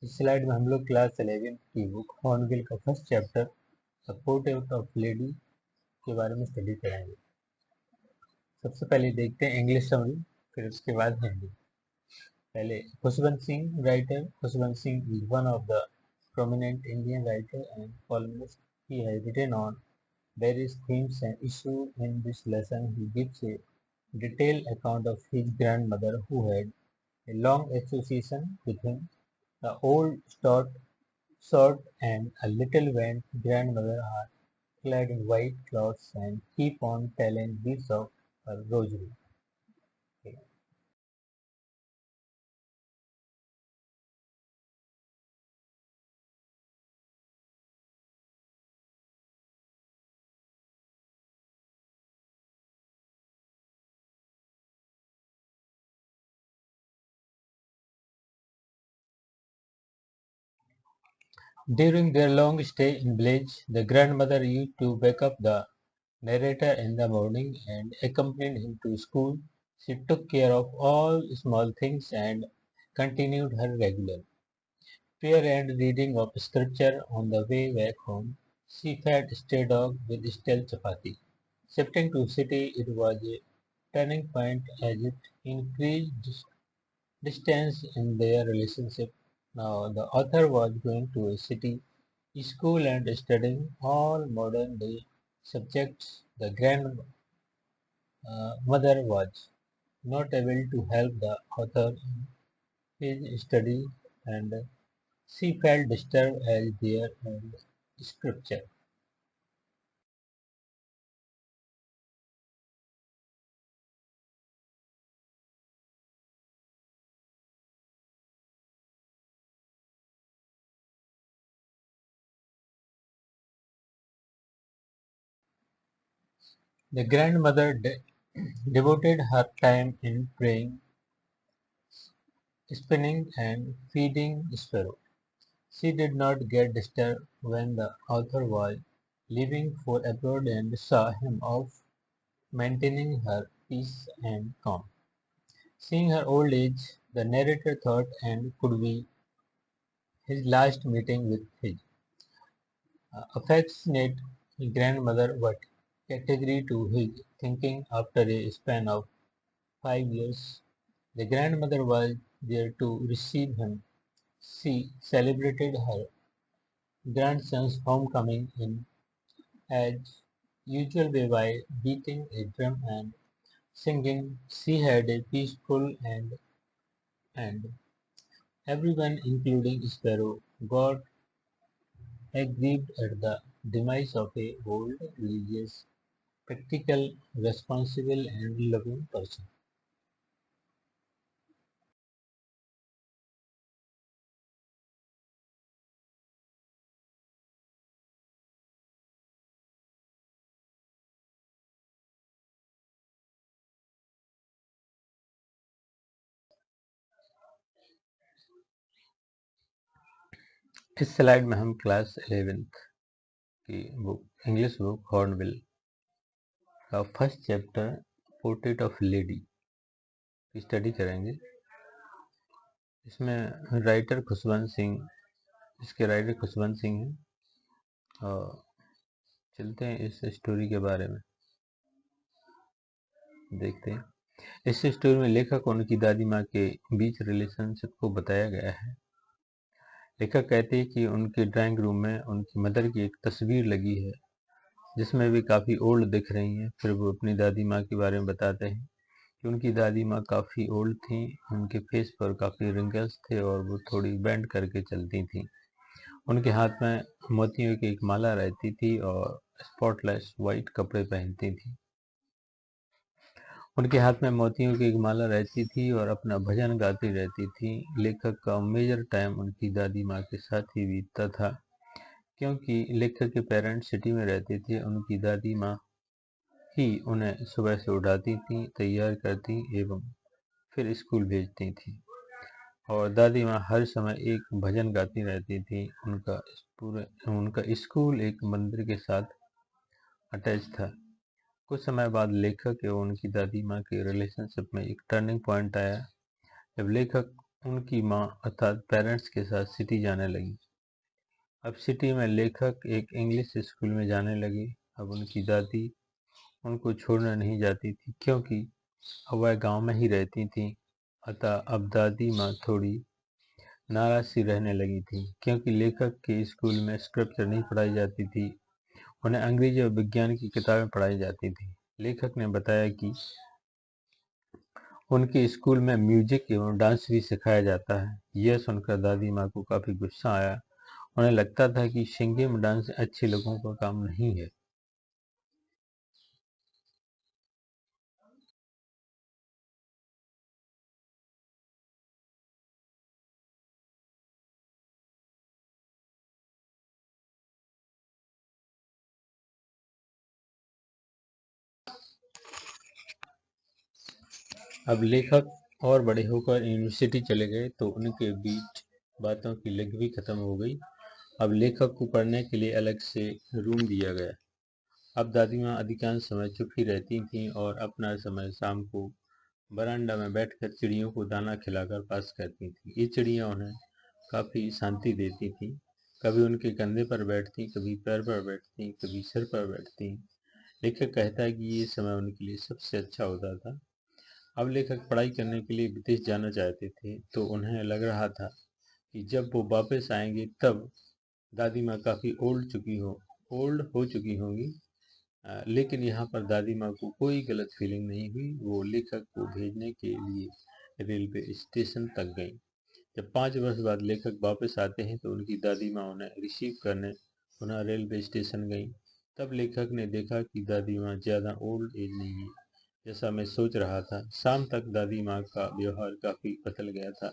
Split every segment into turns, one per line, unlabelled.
इस स्लाइड में हम लोग क्लास 11 की बुक हॉर्नबिल का first chapter the portrait of lady के बारे में स्टडी करेंगे। सबसे पहले देखते हैं इंग्लिश समरी, फिर उसके बाद हिंदी। पहले Khushwant Singh writer. Khushwant Singh is one of the prominent Indian writer and columnist. He has written on various themes and issues. In this lesson, he gives a detailed account of his grandmother who had a long association with him. The old short and a little bent grandmother are clad in white clothes and keep on telling bits of her rosary. During their long stay in village, the grandmother used to wake up the narrator in the morning and accompanied him to school. She took care of all small things and continued her regular prayer and reading of scripture on the way back home. She fed stray dog with stale chapati. Shifting to city, it was a turning point as it increased distance in their relationship. Now the author was going to a city school and studying all modern day subjects. The grandmother was not able to help the author in his study and she felt disturbed as there and scripture. The grandmother devoted her time in praying, spinning and feeding sparrow. She did not get disturbed when the author was leaving for abroad and saw him off, maintaining her peace and calm. Seeing her old age, the narrator thought and could be his last meeting with his affectionate grandmother, but category to his thinking after a span of 5 years. The grandmother was there to receive him. She celebrated her grandson's homecoming in as usual way by beating a drum and singing. She had a peaceful and everyone, including Sparrow, got aggrieved at the demise of a old, religious, practical, responsible and loving person. इस slide में हम class 11th की book English book hornbill का first chapter portrait of lady की study करेंगे। इसमें writer Khushwant Singh, इसके writer Khushwant Singh हैं। और चलते हैं इस स्टोरी के बारे में देखते हैं। इस स्टोरी में लेखक और उनकी दादी माँ के बीच रिलेशनशिप को बताया गया है। लेखक कहते हैं कि उनके ड्राइंग रूम में उनकी मदर की एक तस्वीर लगी है जिसमें भी काफ़ी ओल्ड दिख रही हैं। फिर वो अपनी दादी माँ के बारे में बताते हैं कि उनकी दादी माँ काफ़ी ओल्ड थी, उनके फेस पर काफ़ी रिंकल्स थे और वो थोड़ी बेंड करके चलती थी। उनके हाथ में मोतियों की एक माला रहती थी और स्पॉटलेस वाइट कपड़े पहनती थी। उनके हाथ में मोतियों की एक माला रहती थी और अपना भजन गाती रहती थी। लेखक का मेजर टाइम उनकी दादी माँ के साथ ही बीतता था क्योंकि लेखक के पेरेंट्स सिटी में रहते थे। उनकी दादी माँ ही उन्हें सुबह से उठाती थी, तैयार करती एवं फिर स्कूल भेजती थी और दादी माँ हर समय एक भजन गाती रहती थी। उनका स्कूल एक मंदिर के साथ अटैच था। कुछ समय बाद लेखक एवं उनकी दादी माँ के रिलेशनशिप में एक टर्निंग पॉइंट आया जब लेखक उनकी माँ अर्थात पेरेंट्स के साथ सिटी जाने लगी। अब सिटी में लेखक एक इंग्लिश स्कूल में जाने लगे। अब उनकी दादी उनको छोड़ना नहीं जाती थी, क्योंकि अब वह गांव में ही रहती थी। अतः अब दादी माँ थोड़ी नाराज सी रहने लगी थी, क्योंकि लेखक के स्कूल में स्क्रिप्चर नहीं पढ़ाई जाती थी, उन्हें अंग्रेजी और विज्ञान की किताबें पढ़ाई जाती थी। लेखक ने बताया कि उनके स्कूल में म्यूजिक एवं डांस भी सिखाया जाता है। यह सुनकर दादी माँ को काफी गुस्सा आया। उन्हें लगता था कि सिंगिंग डांस अच्छे लोगों का काम नहीं है। अब लेखक और बड़े होकर यूनिवर्सिटी चले गए तो उनके बीच बातों की लिंक भी खत्म हो गई। अब लेखक को पढ़ने के लिए अलग से रूम दिया गया। अब दादी माँ अधिकांश समय चुप ही रहती थीं और अपना समय शाम को बरामदा में बैठकर चिड़ियों को दाना खिलाकर पास करती थीं। ये चिड़ियाँ उन्हें काफी शांति देती थीं। कभी उनके कंधे पर बैठती, कभी पैर पर बैठती, कभी सिर पर बैठती। लेखक कहता है कि ये समय उनके लिए सबसे अच्छा होता था। अब लेखक पढ़ाई करने के लिए विदेश जाना चाहते थे, तो उन्हें लग रहा था कि जब वो वापस आएंगे तब दादी माँ काफ़ी ओल्ड हो चुकी होंगी। लेकिन यहाँ पर दादी माँ को कोई गलत फीलिंग नहीं हुई। वो लेखक को भेजने के लिए रेलवे स्टेशन तक गई। जब 5 वर्ष बाद लेखक वापस आते हैं तो उनकी दादी माँ उन्हें रिसीव करने पुनः रेलवे स्टेशन गई। तब लेखक ने देखा कि दादी माँ ज़्यादा ओल्ड एज नहीं है जैसा मैं सोच रहा था। शाम तक दादी माँ का व्यवहार काफ़ी बदल गया था।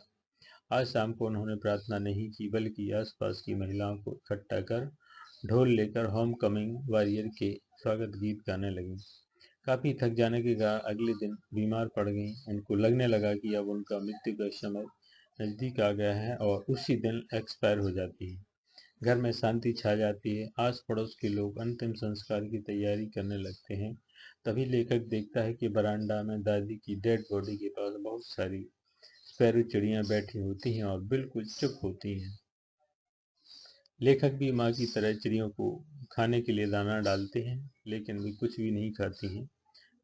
आज शाम को उन्होंने प्रार्थना नहीं की, बल्कि आसपास की महिलाओं को इकट्ठा कर ढोल लेकर होम कमिंग वॉरियर के स्वागत गीत गाने लगी। काफी थक जाने के कारण अगले दिन बीमार पड़ गईं। उनको लगने लगा कि अब उनका मृत्यु का समय नजदीक आ गया है और उसी दिन एक्सपायर हो जाती है। घर में शांति छा जाती है। आस पड़ोस के लोग अंतिम संस्कार की तैयारी करने लगते हैं। तभी लेखक देखता है कि बरामदा में दादी की डेड बॉडी के पास बहुत सारी स्पैरो चिड़ियां बैठी होती हैं और बिल्कुल चुप होती हैं। लेखक भी माँ की तरह चिड़ियों को खाने के लिए दाना डालते हैं, लेकिन वे कुछ भी नहीं खाती हैं।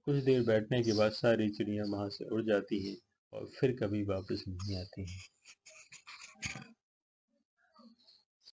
कुछ देर बैठने के बाद सारी चिड़ियां वहां से उड़ जाती हैं और फिर कभी वापस नहीं आती हैं।